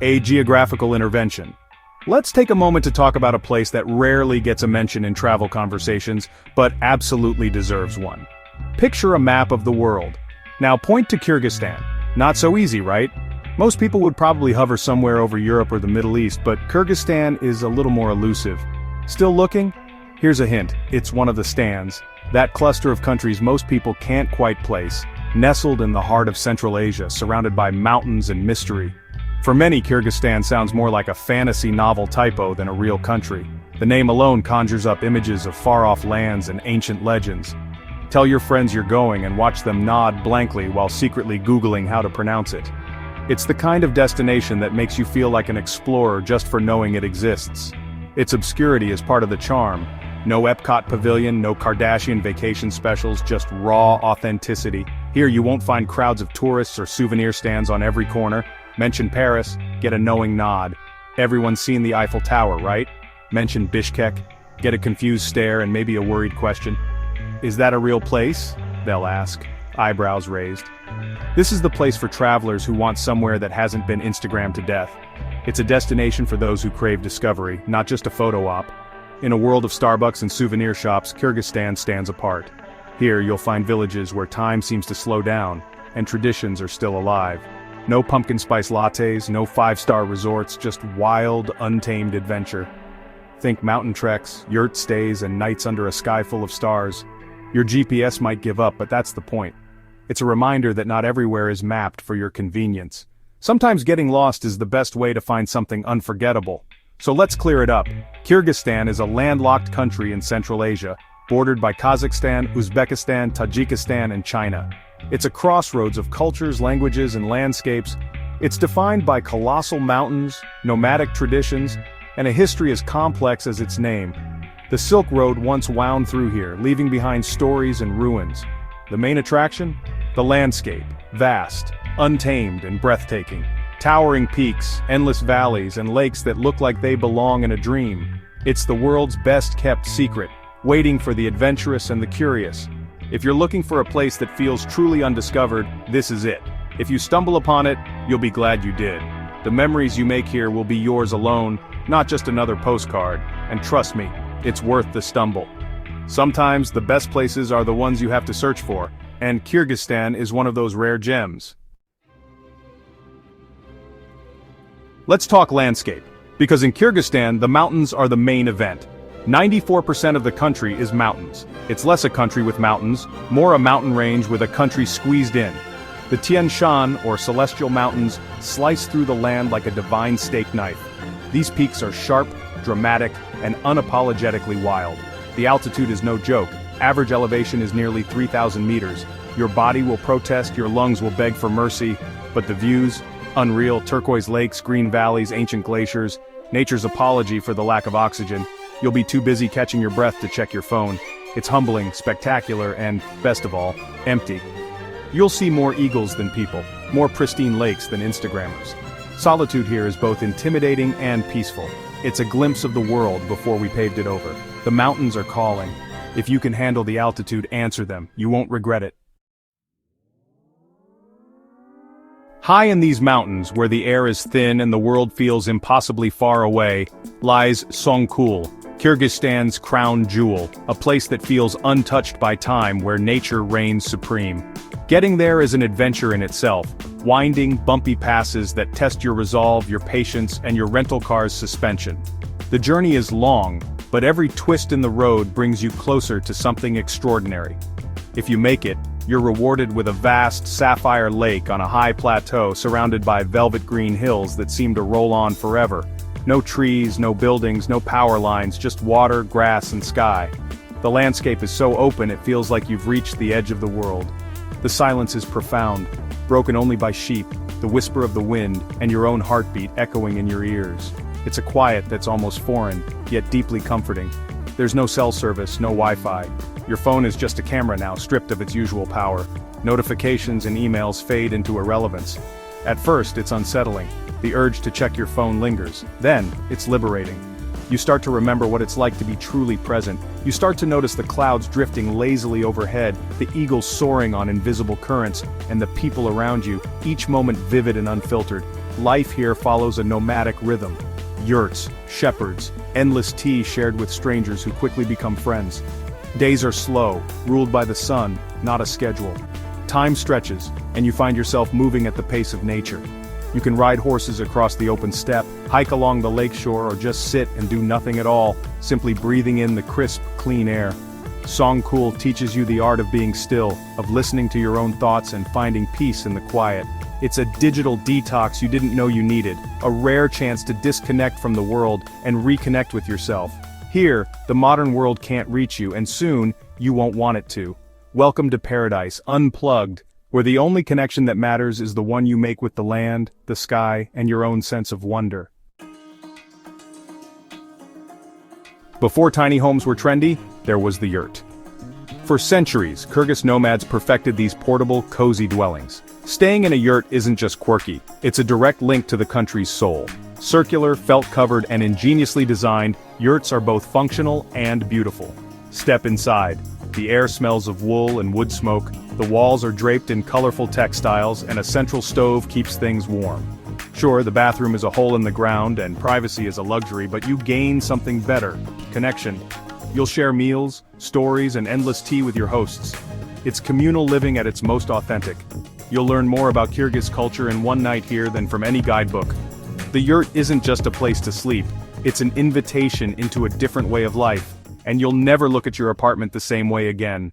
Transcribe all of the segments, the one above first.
a geographical intervention. Let's take a moment to talk about a place that rarely gets a mention in travel conversations, but absolutely deserves one. Picture a map of the world. Now point to Kyrgyzstan. Not so easy, right? Most people would probably hover somewhere over Europe or the Middle East, but Kyrgyzstan is a little more elusive. Still looking? Here's a hint, it's one of the stands. That cluster of countries most people can't quite place, nestled in the heart of Central Asia, surrounded by mountains and mystery. For many, Kyrgyzstan sounds more like a fantasy novel typo than a real country. The name alone conjures up images of far-off lands and ancient legends. Tell your friends you're going and watch them nod blankly while secretly Googling how to pronounce it. It's the kind of destination that makes you feel like an explorer just for knowing it exists. Its obscurity is part of the charm. No Epcot pavilion, no Kardashian vacation specials, just raw authenticity. Here you won't find crowds of tourists or souvenir stands on every corner. Mention Paris, get a knowing nod. Everyone's seen the Eiffel Tower, right? Mention Bishkek, get a confused stare and maybe a worried question. Is that a real place? They'll ask, eyebrows raised. This is the place for travelers who want somewhere that hasn't been Instagrammed to death. It's a destination for those who crave discovery, not just a photo op. In a world of Starbucks and souvenir shops, Kyrgyzstan stands apart. Here you'll find villages where time seems to slow down, and traditions are still alive. No pumpkin spice lattes, no five-star resorts, just wild, untamed adventure. Think mountain treks, yurt stays, and nights under a sky full of stars. Your GPS might give up, but that's the point. It's a reminder that not everywhere is mapped for your convenience. Sometimes getting lost is the best way to find something unforgettable. So let's clear it up. Kyrgyzstan is a landlocked country in Central Asia, bordered by Kazakhstan, Uzbekistan, Tajikistan, and China. It's a crossroads of cultures, languages, and landscapes. It's defined by colossal mountains, nomadic traditions, and a history as complex as its name. The Silk Road once wound through here, leaving behind stories and ruins. The main attraction? The landscape, vast, untamed, and breathtaking. Towering peaks, endless valleys, and lakes that look like they belong in a dream. It's the world's best-kept secret, waiting for the adventurous and the curious. If you're looking for a place that feels truly undiscovered, this is it. If you stumble upon it, you'll be glad you did. The memories you make here will be yours alone, not just another postcard. And trust me, it's worth the stumble. Sometimes the best places are the ones you have to search for, and Kyrgyzstan is one of those rare gems. Let's talk landscape, because in Kyrgyzstan, the mountains are the main event. 94% of the country is mountains. It's less a country with mountains, more a mountain range with a country squeezed in. The Tian Shan, or Celestial Mountains, slice through the land like a divine steak knife. These peaks are sharp, dramatic, and unapologetically wild. The altitude is no joke. Average elevation is nearly 3,000 meters. Your body will protest, your lungs will beg for mercy, but the views? Unreal, turquoise lakes, green valleys, ancient glaciers, nature's apology for the lack of oxygen. You'll be too busy catching your breath to check your phone. It's humbling, spectacular, and, best of all, empty. You'll see more eagles than people, more pristine lakes than Instagrammers. Solitude here is both intimidating and peaceful. It's a glimpse of the world before we paved it over. The mountains are calling. If you can handle the altitude, answer them. You won't regret it. High in these mountains, where the air is thin and the world feels impossibly far away, lies Songkul, Kyrgyzstan's crown jewel, a place that feels untouched by time, where nature reigns supreme. Getting there is an adventure in itself, winding, bumpy passes that test your resolve, your patience, and your rental car's suspension. The journey is long, but every twist in the road brings you closer to something extraordinary. If you make it, you're rewarded with a vast, sapphire lake on a high plateau surrounded by velvet green hills that seem to roll on forever. No trees, no buildings, no power lines, just water, grass, and sky. The landscape is so open it feels like you've reached the edge of the world. The silence is profound, broken only by sheep, the whisper of the wind, and your own heartbeat echoing in your ears. It's a quiet that's almost foreign, yet deeply comforting. There's no cell service, no Wi-Fi. Your phone is just a camera now, stripped of its usual power. Notifications and emails fade into irrelevance. At first, it's unsettling. The urge to check your phone lingers. Then, it's liberating. You start to remember what it's like to be truly present. You start to notice the clouds drifting lazily overhead, the eagles soaring on invisible currents, and the people around you, each moment vivid and unfiltered. life here follows a nomadic rhythm. Yurts, shepherds, endless tea shared with strangers who quickly become friends. Days are slow, ruled by the sun, not a schedule. Time stretches, and you find yourself moving at the pace of nature. You can ride horses across the open steppe, hike along the lakeshore, or just sit and do nothing at all, simply breathing in the crisp, clean air. Songkul teaches you the art of being still, of listening to your own thoughts and finding peace in the quiet. It's a digital detox you didn't know you needed, a rare chance to disconnect from the world and reconnect with yourself. Here, the modern world can't reach you, and soon, you won't want it to. Welcome to paradise, unplugged, where the only connection that matters is the one you make with the land, the sky, and your own sense of wonder. Before tiny homes were trendy, there was the yurt. For centuries, Kyrgyz nomads perfected these portable, cozy dwellings. Staying in a yurt isn't just quirky, it's a direct link to the country's soul. Circular, felt-covered, and ingeniously designed, yurts are both functional and beautiful. Step inside. The air smells of wool and wood smoke, the walls are draped in colorful textiles, and a central stove keeps things warm. Sure, the bathroom is a hole in the ground and privacy is a luxury, but you gain something better: connection. You'll share meals, stories, and endless tea with your hosts. It's communal living at its most authentic. You'll learn more about Kyrgyz culture in one night here than from any guidebook. The yurt isn't just a place to sleep, it's an invitation into a different way of life, and you'll never look at your apartment the same way again.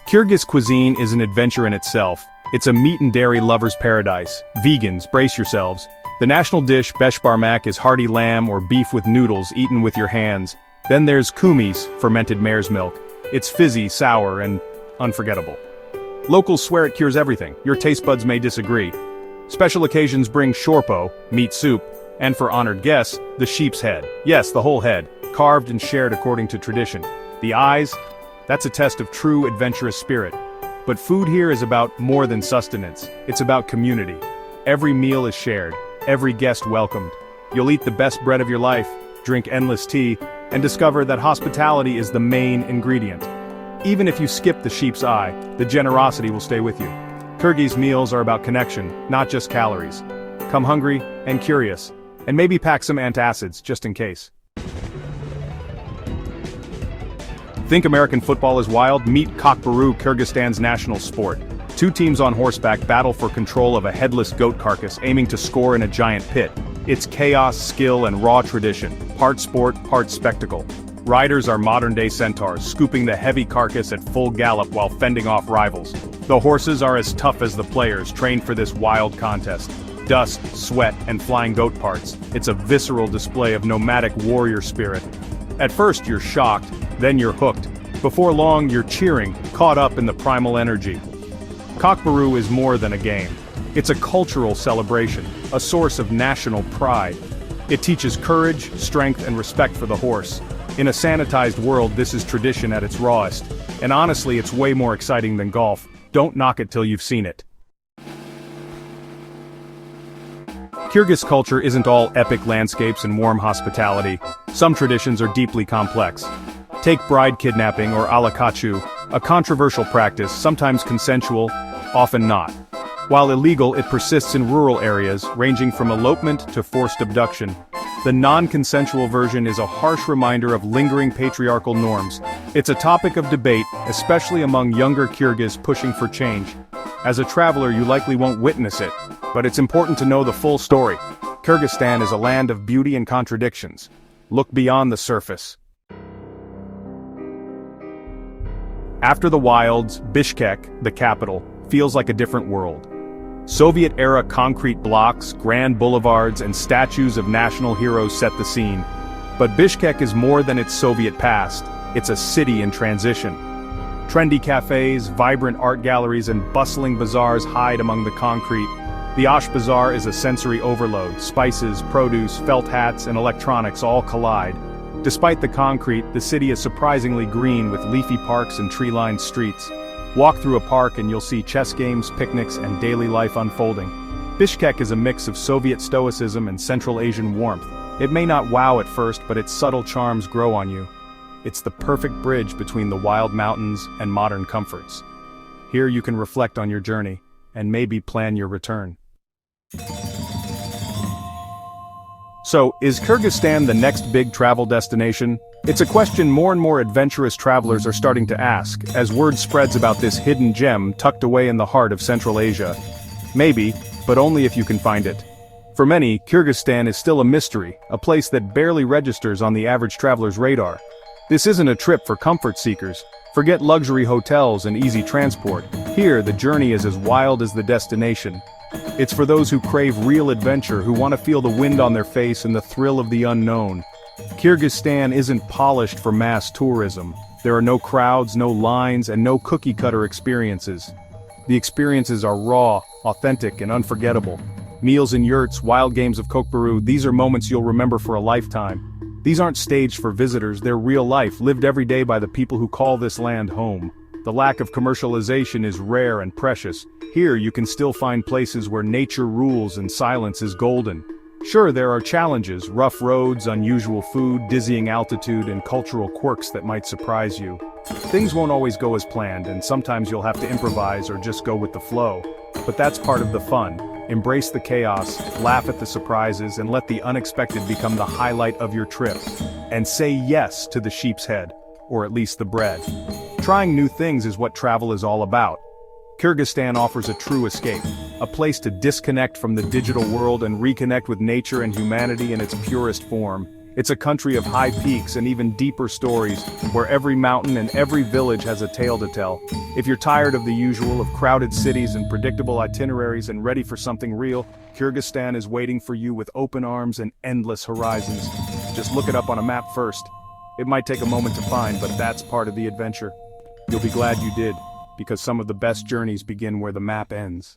Kyrgyz cuisine is an adventure in itself. It's a meat and dairy lover's paradise. Vegans, brace yourselves. The national dish, beshbarmak, is hearty lamb or beef with noodles eaten with your hands. Then there's kumis, fermented mare's milk. It's fizzy, sour, and unforgettable. Locals swear it cures everything. Your taste buds may disagree. Special occasions bring shorpo, meat soup, and for honored guests, the sheep's head. Yes, the whole head, carved and shared according to tradition. The eyes? That's a test of true adventurous spirit. But food here is about more than sustenance. It's about community. Every meal is shared, every guest welcomed. You'll eat the best bread of your life, drink endless tea, and discover that hospitality is the main ingredient. Even if you skip the sheep's eye, the generosity will stay with you. Kyrgyz meals are about connection, not just calories. Come hungry and curious, and maybe pack some antacids just in case. Think American football is wild? Meet Kokbaru, Kyrgyzstan's national sport. Two teams on horseback battle for control of a headless goat carcass, aiming to score in a giant pit. It's chaos, skill, and raw tradition, part sport, part spectacle. Riders are modern-day centaurs, scooping the heavy carcass at full gallop while fending off rivals. The horses are as tough as the players, trained for this wild contest. Dust, sweat, and flying goat parts. It's a visceral display of nomadic warrior spirit. At first you're shocked, then you're hooked. Before long you're cheering, caught up in the primal energy. Kokbaru is more than a game. It's a cultural celebration, a source of national pride. It teaches courage, strength, and respect for the horse. In a sanitized world, this is tradition at its rawest. And honestly, it's way more exciting than golf. Don't knock it till you've seen it. Kyrgyz culture isn't all epic landscapes and warm hospitality. Some traditions are deeply complex. Take bride kidnapping or alakachu, a controversial practice, sometimes consensual, often not. While illegal, it persists in rural areas, ranging from elopement to forced abduction. The non-consensual version is a harsh reminder of lingering patriarchal norms. It's a topic of debate, especially among younger Kyrgyz pushing for change. As a traveler, you likely won't witness it, but it's important to know the full story. Kyrgyzstan is a land of beauty and contradictions. Look beyond the surface. After the wilds, Bishkek, the capital, feels like a different world. Soviet-era concrete blocks, grand boulevards, and statues of national heroes set the scene. But Bishkek is more than its Soviet past. It's a city in transition. Trendy cafes, vibrant art galleries, and bustling bazaars hide among the concrete. The Ash Bazaar is a sensory overload. Spices, produce, felt hats, and electronics all collide. Despite the concrete, the city is surprisingly green with leafy parks and tree-lined streets. Walk through a park and you'll see chess games, picnics, and daily life unfolding. Bishkek is a mix of Soviet stoicism and Central Asian warmth. It may not wow at first, but its subtle charms grow on you. It's the perfect bridge between the wild mountains and modern comforts. Here you can reflect on your journey, and maybe plan your return. So, is Kyrgyzstan the next big travel destination? It's a question more and more adventurous travelers are starting to ask, as word spreads about this hidden gem tucked away in the heart of Central Asia. Maybe, but only if you can find it. For many, Kyrgyzstan is still a mystery, a place that barely registers on the average traveler's radar. This isn't a trip for comfort seekers. Forget luxury hotels and easy transport. Here, the journey is as wild as the destination. It's for those who crave real adventure, who want to feel the wind on their face and the thrill of the unknown. Kyrgyzstan isn't polished for mass tourism. There are no crowds, no lines, and no cookie-cutter experiences. The experiences are raw, authentic, and unforgettable. Meals in yurts, wild games of kokbaru, these are moments you'll remember for a lifetime. These aren't staged for visitors, they're real life, lived every day by the people who call this land home. The lack of commercialization is rare and precious. Here you can still find places where nature rules and silence is golden. Sure, there are challenges, rough roads, unusual food, dizzying altitude, and cultural quirks that might surprise you. Things won't always go as planned, and sometimes you'll have to improvise or just go with the flow. But that's part of the fun. Embrace the chaos, laugh at the surprises, and let the unexpected become the highlight of your trip. And say yes to the sheep's head, or at least the bread. Trying new things is what travel is all about. Kyrgyzstan offers a true escape, a place to disconnect from the digital world and reconnect with nature and humanity in its purest form. It's a country of high peaks and even deeper stories, where every mountain and every village has a tale to tell. If you're tired of the usual, of crowded cities and predictable itineraries and ready for something real, Kyrgyzstan is waiting for you with open arms and endless horizons. Just look it up on a map first. It might take a moment to find, but that's part of the adventure. You'll be glad you did, because some of the best journeys begin where the map ends.